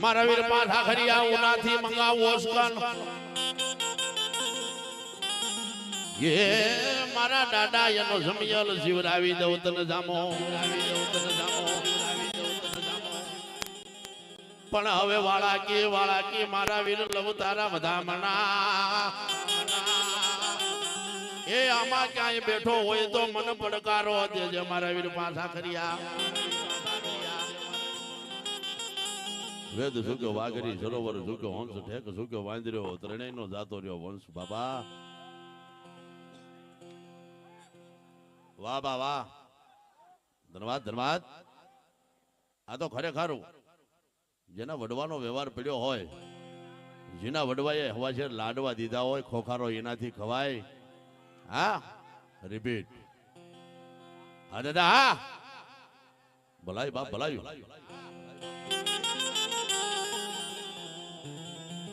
મારા વીર પાછા ખરિયા ઉનાથી મંગાવો ઓસ્કન એ મારા દાદા એનો જમિયલ જીવરાવી દઉં તને જામો પણ હવે વાળાકી મારા વીર લવ તારા વધામણા એ આમાં ક્યાંય બેઠો હોય તો મને પડકારો દેજે મારા વીર પાછા ખરિયા વેદ સુગ્યો વાઘરી સરોવર સુગ્યો હંસ ઠેક સુગ્યો વાંદર્યો ત્રણેય નો જાતો રહ્યો વંશ બાબા વાહ બા વાહ ધન્યવાદ આ તો ખરેખર જેના વડવાનો વ્યવહાર પડ્યો હોય જેના વડવાએ હવા છે લાડવા દીધા હોય ખોખારો એનાથી ખવાય હા રિપીટ હા દાદા હા ભલાઈ બાપ ભલાયું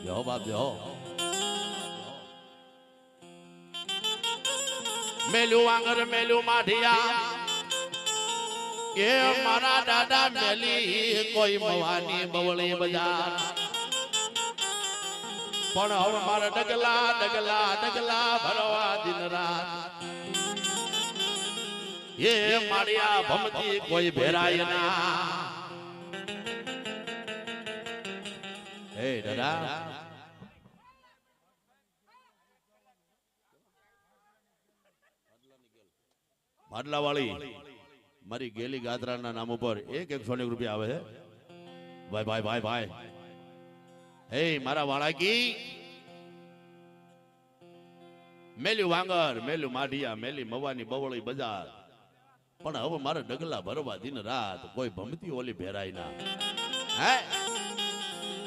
બેહો બાપ બેહો મેલું વાંગર મેલું માઢિયા કે મારા દાદા મેલી કોઈ મવાની બવળી બજાર પણ હવે મારા ડગલા ભરવા દિન રાત એ માળિયા ભમતી કોઈ ભેરાય ના એ દાદા ભાડલા વાળી મારી ગેલી ગાત્રાના નામ ઉપર 100 રૂપિયા આવે છે ભાઈ હે મારા વાળાકી મેલ્યું વાંગર મેલ્યું માઢિયા મેલી મવાની બવળી બજાર પણ હવે મારે ડગલા ભરવા દિન રાત કોઈ ભમતી ઓલી ભેરાય ના હે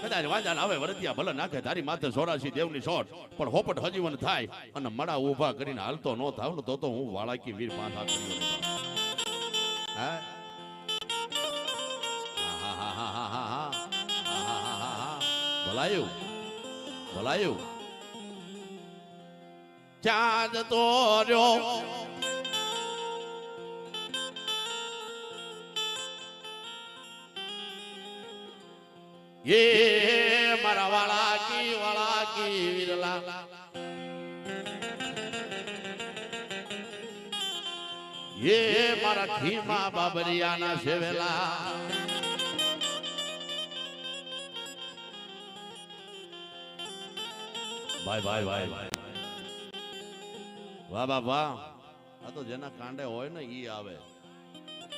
કદાચ વાંજાન આવે વરતિયા ભલે નાખે તારી માથે 84 દેવની શોટ પણ હોપટ હજીવન થાય અને મડા ઊભા કરીને હાલતો ન થાવ ને તો હું વાળાકી વીર પાછા કર્યો હે ભલાયું ચાંદ તો રહ્યો ये मारा वाला की विरला ये मारा खीमा बाबरियाना सेवेला भाई वाह बाबा आ तो जेना कांडे होय ने ई आवे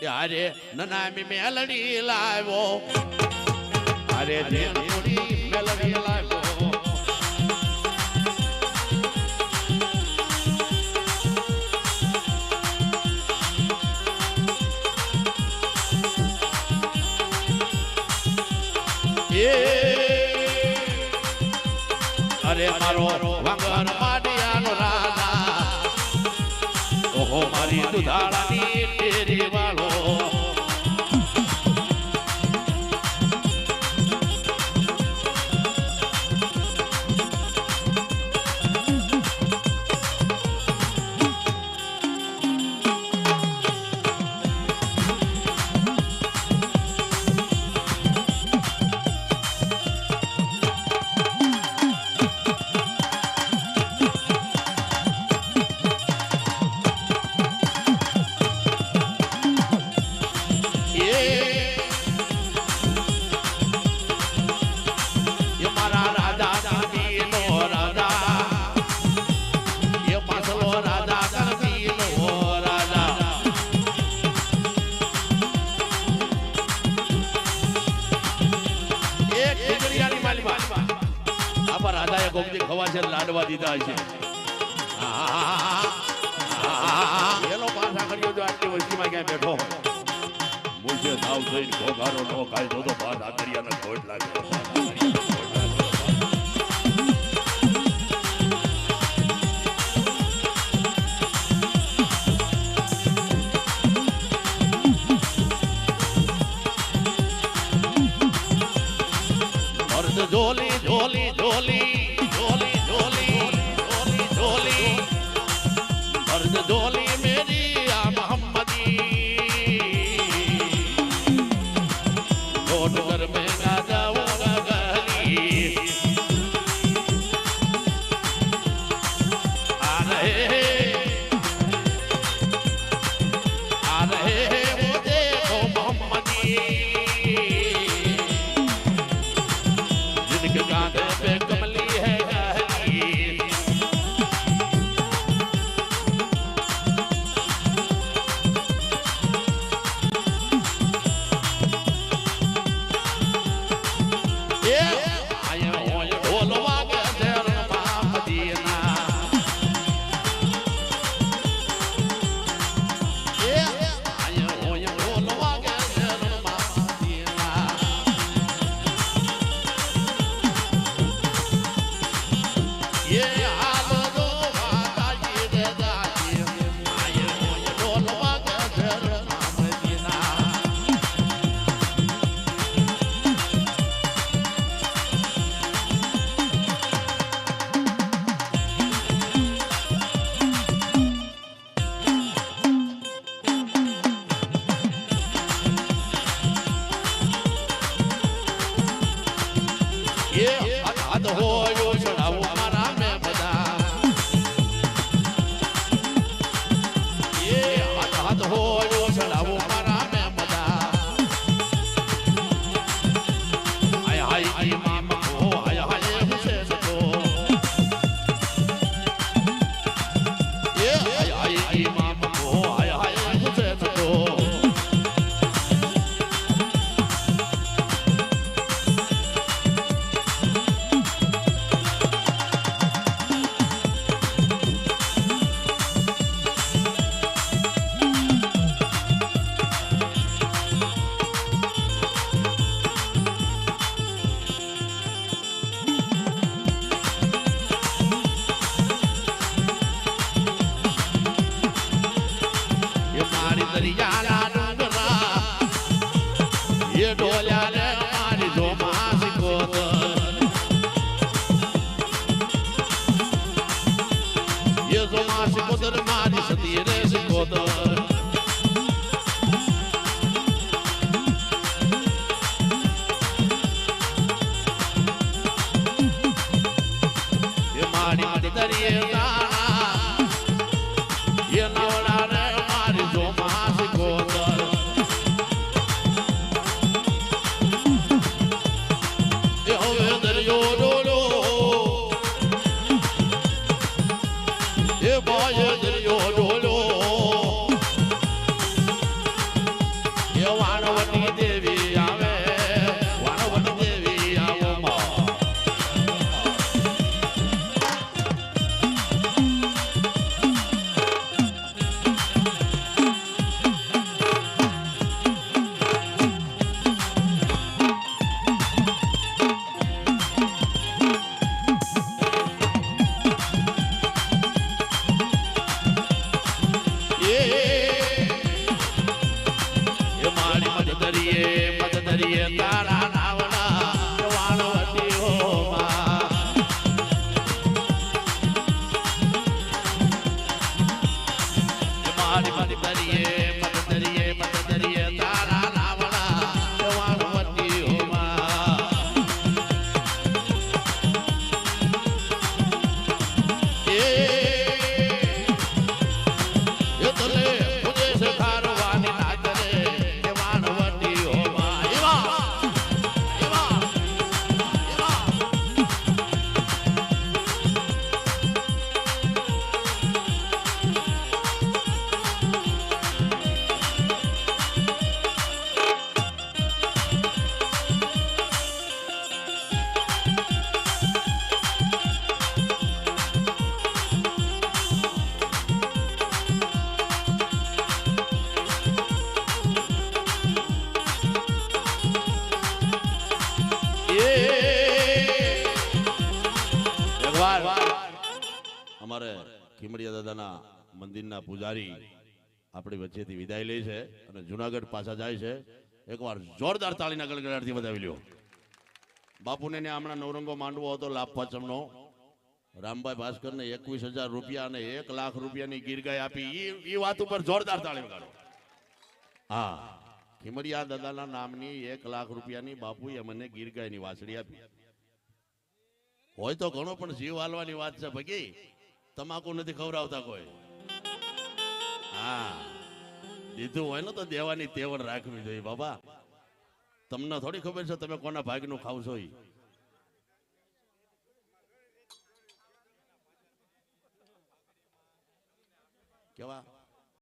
ए अरे ननामी मेलडी लावो अरे देवड़ी मेलडी लावो अरे मारो वांगन माडियानो राजा ओहो मारी दुधाळानी तेरी वालो છે લાડવા દીધા છે એનો પાછા કર્યો જો આટલી વસ્તીમાં ક્યાં બેઠો હોય મુજે નાવ જોઈને ઘોઘારો નો કાયદો તો બાદ આતરિયાને ખોટ લાગે झोली झोली झोली झोली झोली झोली झोली मर्द झोली मेरी आ मोहम्मदी लौट कर मैं ना जाऊंगा गली आ रहे मुझे ओ मोहम्मदी कांधे पे कमली है અમારે ખીમડિયા દાદાના મંદિરના પૂજારી આપણી વચ્ચેથી વિદાય લે છે અને જુનાગઢ પાછા જાય છે. એકવાર જોરદાર તાળીના ગળગડાટથી વધાવી લ્યો. બાપુને ને હમણાં નવરંગો માંડવો હતો લાભ પાંચમનો. રામભાઈ ભાસ્કરને 21,000 રૂપિયા અને 1 લાખ રૂપિયાની ગીરગાય આપી. એ વાત ઉપર જોરદાર તાળી વગાડો. હા, ખીમડિયા દાદાના નામની 1 લાખ રૂપિયાની બાપુએ મને ગીરગાયની વાછડી આપી. હોય તો ઘણો પણ જીવ હાલવાની વાત છે ભગી. તમાકુ નથી ખવડાવતા કોઈ. હા, દીધું હોય ને તો દેવાની તેવડ રાખવી જોઈએ બાબા. તમને થોડી ખબર છે તમે કોના ભાગનું ખાવશો. કેવા